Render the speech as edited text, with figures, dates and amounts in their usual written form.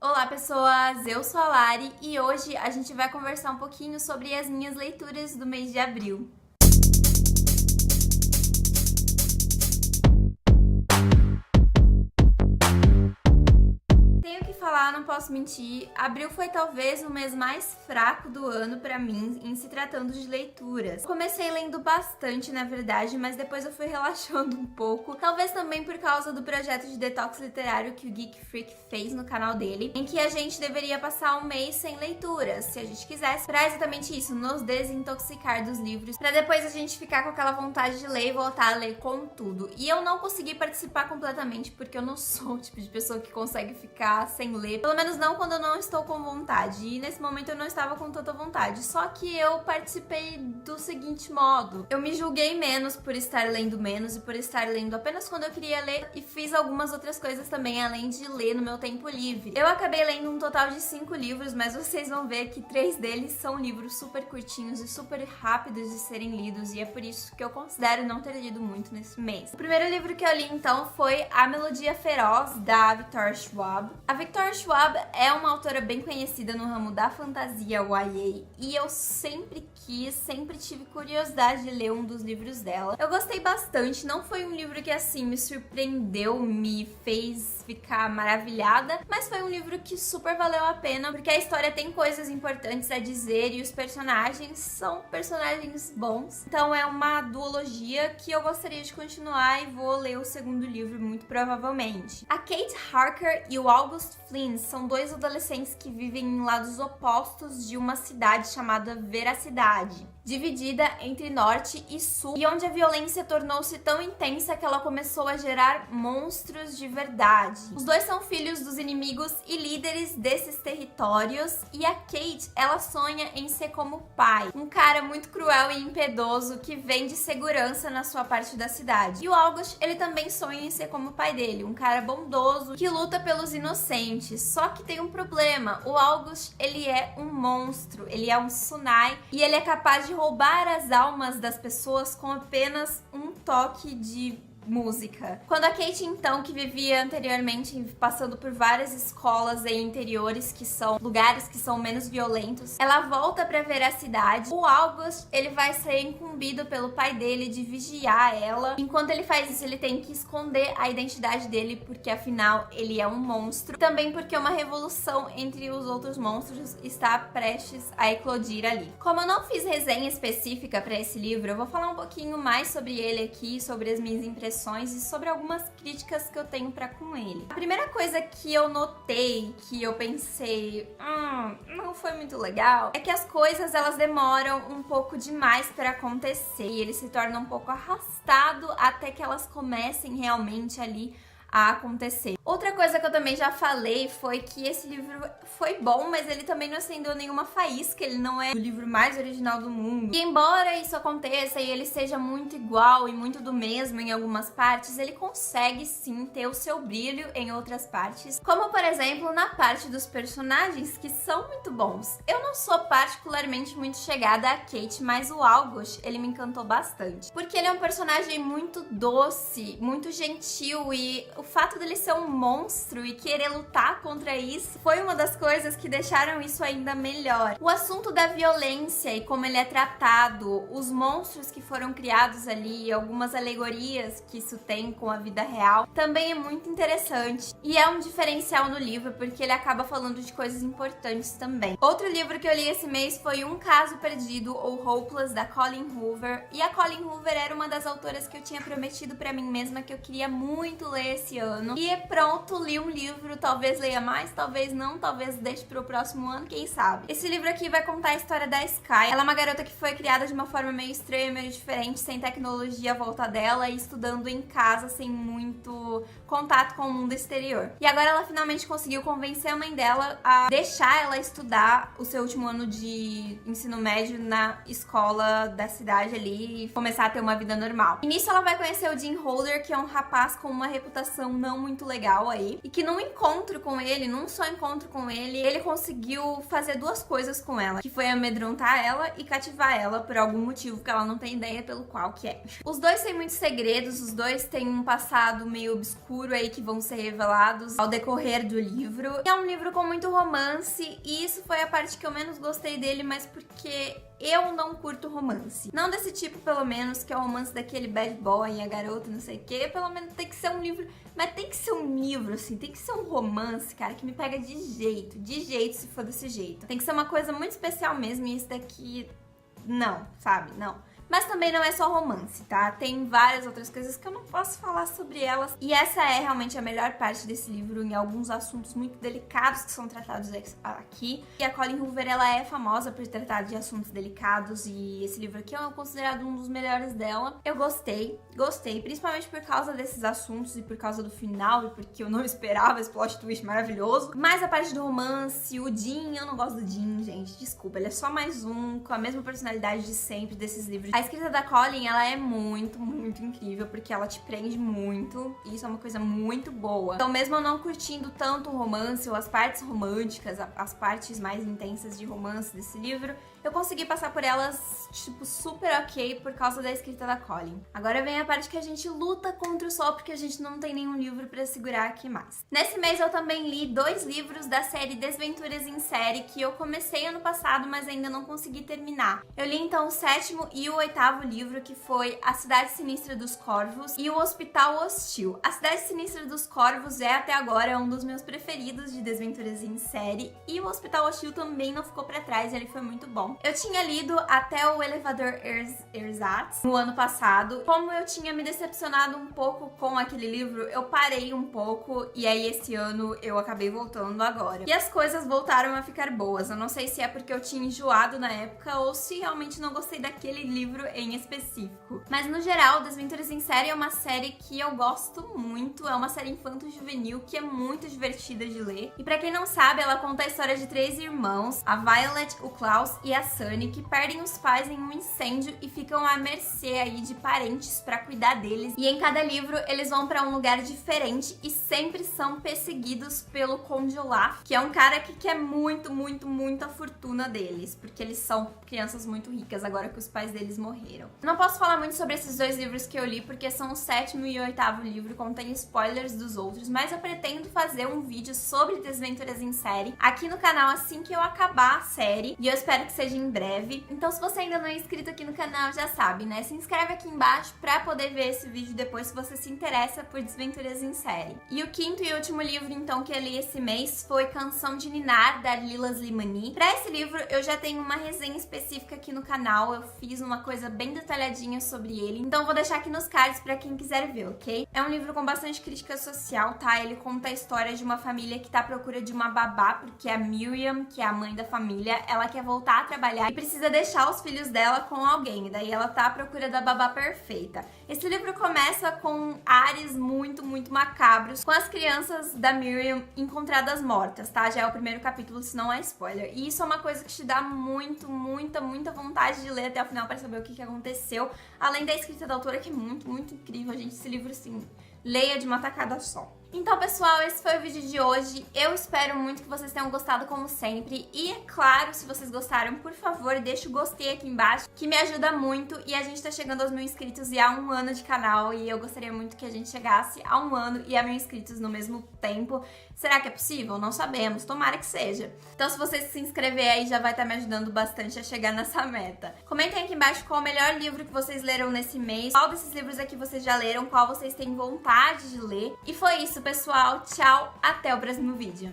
Olá pessoas, eu sou a Lari e hoje a gente vai conversar um pouquinho sobre as minhas leituras do mês de abril. Tenho que falar, não posso mentir, abril foi talvez o mês mais fraco do ano pra mim em se tratando de leituras. Comecei lendo bastante, na verdade, mas depois eu fui relaxando um pouco, talvez também por causa do projeto de detox literário que o Geek Freak fez no canal dele, em que a gente deveria passar um mês sem leituras, se a gente quisesse, pra exatamente isso, nos desintoxicar dos livros, pra depois a gente ficar com aquela vontade de ler e voltar a ler com tudo. E eu não consegui participar completamente porque eu não sou o tipo de pessoa que consegue ficar sem ler, pelo menos não quando eu não estou com vontade, e nesse momento eu não estava com tanta vontade, só que eu participei do seguinte modo: eu me julguei menos por estar lendo menos e por estar lendo apenas quando eu queria ler, e fiz algumas outras coisas também além de ler no meu tempo livre. Eu acabei lendo um total de 5 livros, mas vocês vão ver que 3 deles são livros super curtinhos e super rápidos de serem lidos, e é por isso que eu considero não ter lido muito nesse mês. O primeiro livro que eu li então foi A Melodia Feroz, da Victoria Schwab. A Victoria Schwab é uma autora bem conhecida no ramo da fantasia YA e eu sempre tive curiosidade de ler um dos livros dela. Eu gostei bastante, não foi um livro que assim me surpreendeu, me fez ficar maravilhada, mas foi um livro que super valeu a pena, porque a história tem coisas importantes a dizer e os personagens são personagens bons. Então é uma duologia que eu gostaria de continuar e vou ler o segundo livro muito provavelmente. A Kate Harker e o August Flynn são dois adolescentes que vivem em lados opostos de uma cidade chamada Veracidade, dividida entre norte e sul, e onde a violência tornou-se tão intensa que ela começou a gerar monstros de verdade. Os dois são filhos dos inimigos e líderes desses territórios, e a Kate, ela sonha em ser como pai, um cara muito cruel e impiedoso que vende segurança na sua parte da cidade. E o August, ele também sonha em ser como o pai dele, um cara bondoso que luta pelos inocentes. Só que tem um problema: o August, ele é um monstro, ele é um Tsunai e ele é capaz de roubar as almas das pessoas com apenas um toque de música. Quando a Kate, então, que vivia anteriormente passando por várias escolas e interiores, que são lugares que são menos violentos, ela volta pra ver a cidade. O August, ele vai ser incumbido pelo pai dele de vigiar ela. Enquanto ele faz isso, ele tem que esconder a identidade dele, porque afinal ele é um monstro. Também porque uma revolução entre os outros monstros está prestes a eclodir ali. Como eu não fiz resenha específica pra esse livro, eu vou falar um pouquinho mais sobre ele aqui, sobre as minhas impressões e sobre algumas críticas que eu tenho pra com ele. A primeira coisa que eu notei, que eu pensei, não foi muito legal, é que as coisas, elas demoram um pouco demais pra acontecer e ele se torna um pouco arrastado até que elas comecem realmente ali a acontecer. Outra coisa que eu também já falei foi que esse livro foi bom, mas ele também não acendeu nenhuma faísca, ele não é o livro mais original do mundo. E embora isso aconteça e ele seja muito igual e muito do mesmo em algumas partes, ele consegue sim ter o seu brilho em outras partes, como por exemplo na parte dos personagens, que são muito bons. Eu não sou particularmente muito chegada a Kate, mas o August, ele me encantou bastante, porque ele é um personagem muito doce, muito gentil, e o fato dele ser um monstro e querer lutar contra isso foi uma das coisas que deixaram isso ainda melhor. O assunto da violência e como ele é tratado, os monstros que foram criados ali, algumas alegorias que isso tem com a vida real, também é muito interessante. E é um diferencial no livro, porque ele acaba falando de coisas importantes também. Outro livro que eu li esse mês foi Um Caso Perdido, ou Hopeless, da Colleen Hoover. E a Colleen Hoover era uma das autoras que eu tinha prometido pra mim mesma que eu queria muito ler esse ano. E pronto, li um livro, talvez leia mais, talvez não, talvez deixe pro próximo ano, quem sabe. Esse livro aqui vai contar a história da Sky. Ela é uma garota que foi criada de uma forma meio estranha, meio diferente, sem tecnologia à volta dela e estudando em casa, sem muito contato com o mundo exterior. E agora ela finalmente conseguiu convencer a mãe dela a deixar ela estudar o seu último ano de ensino médio na escola da cidade ali e começar a ter uma vida normal. E nisso ela vai conhecer o Dean Holder, que é um rapaz com uma reputação não muito legal aí, e que num encontro com ele, num só encontro com ele conseguiu fazer duas coisas com ela, que foi amedrontar ela e cativar ela por algum motivo que ela não tem ideia pelo qual que é. Os dois têm muitos segredos, os dois têm um passado meio obscuro futuro aí que vão ser revelados ao decorrer do livro. É um livro com muito romance e isso foi a parte que eu menos gostei dele, mas porque eu não curto romance. Não desse tipo, pelo menos, que é o romance daquele bad boy, a garota, não sei o quê. Pelo menos tem que ser um livro, mas tem que ser um livro, assim, tem que ser um romance, cara, que me pega de jeito se for desse jeito. Tem que ser uma coisa muito especial mesmo e esse daqui, não, sabe? Não. Mas também não é só romance, tá? Tem várias outras coisas que eu não posso falar sobre elas. E essa é realmente a melhor parte desse livro, em alguns assuntos muito delicados que são tratados aqui. E a Colleen Hoover, ela é famosa por tratar de assuntos delicados e esse livro aqui é considerado um dos melhores dela. Eu gostei, principalmente por causa desses assuntos e por causa do final e porque eu não esperava esse plot twist maravilhoso. Mas a parte do romance, o Dean, eu não gosto do Dean, gente, desculpa. Ele é só mais um, com a mesma personalidade de sempre desses livros. A escrita da Colleen, ela é muito incrível, porque ela te prende muito, e isso é uma coisa muito boa. Então, mesmo eu não curtindo tanto o romance, ou as partes românticas, as partes mais intensas de romance desse livro, eu consegui passar por elas, tipo, super ok por causa da escrita da Colleen. Agora vem a parte que a gente luta contra o sol, porque a gente não tem nenhum livro pra segurar aqui mais. Nesse mês eu também li 2 livros da série Desventuras em Série, que eu comecei ano passado, mas ainda não consegui terminar. Eu li então o 7º e o 8º livro, que foi A Cidade Sinistra dos Corvos e O Hospital Hostil. A Cidade Sinistra dos Corvos é até agora um dos meus preferidos de Desventuras em Série, e o Hospital Hostil também não ficou pra trás, ele foi muito bom. Eu tinha lido até o Elevador Ersatz no ano passado. Como eu tinha me decepcionado um pouco com aquele livro, eu parei um pouco e aí esse ano eu acabei voltando agora. E as coisas voltaram a ficar boas. Eu não sei se é porque eu tinha enjoado na época ou se realmente não gostei daquele livro em específico. Mas no geral, Desventuras em Série é uma série que eu gosto muito. É uma série infanto-juvenil que é muito divertida de ler. E pra quem não sabe, ela conta a história de 3 irmãos, a Violet, o Klaus e a Sunny, que perdem os pais em um incêndio e ficam à mercê aí de parentes pra cuidar deles. E em cada livro eles vão pra um lugar diferente e sempre são perseguidos pelo Conde Olaf, que é um cara que quer muito a fortuna deles, porque eles são crianças muito ricas agora que os pais deles morreram. Não posso falar muito sobre esses 2 livros que eu li, porque são o 7º e o 8º livro, contém spoilers dos outros, mas eu pretendo fazer um vídeo sobre Desventuras em Série aqui no canal assim que eu acabar a série, e eu espero que seja em breve. Então, se você ainda não é inscrito aqui no canal, já sabe, né? Se inscreve aqui embaixo pra poder ver esse vídeo depois, se você se interessa por Desventuras em Série. E o 5º e último livro, então, que eu li esse mês foi Canção de Ninar, da Lila Slimani. Pra esse livro, eu já tenho uma resenha específica aqui no canal, eu fiz uma coisa bem detalhadinha sobre ele, então vou deixar aqui nos cards pra quem quiser ver, ok? É um livro com bastante crítica social, tá? Ele conta a história de uma família que tá à procura de uma babá, porque a Miriam, que é a mãe da família, ela quer voltar a trabalhar e precisa deixar os filhos dela com alguém, e daí ela tá à procura da babá perfeita. Esse livro começa com ares muito macabros, com as crianças da Miriam encontradas mortas, tá? Já é o primeiro capítulo, se não é spoiler. E isso é uma coisa que te dá muita vontade de ler até o final pra saber o que aconteceu, além da escrita da autora, que é muito incrível, gente. Esse livro, assim, leia de uma tacada só. Então, pessoal, esse foi o vídeo de hoje. Eu espero muito que vocês tenham gostado, como sempre. E, é claro, se vocês gostaram, por favor, deixa o gostei aqui embaixo, que me ajuda muito. E a gente tá chegando aos 1000 inscritos e há 1 ano de canal. E eu gostaria muito que a gente chegasse a 1 ano e a 1000 inscritos no mesmo tempo. Será que é possível? Não sabemos. Tomara que seja. Então, se você se inscrever aí, já vai estar me ajudando bastante a chegar nessa meta. Comentem aqui embaixo qual o melhor livro que vocês leram nesse mês. Qual desses livros aqui vocês já leram, qual vocês têm vontade de ler. E foi isso, pessoal. Tchau, até o próximo vídeo.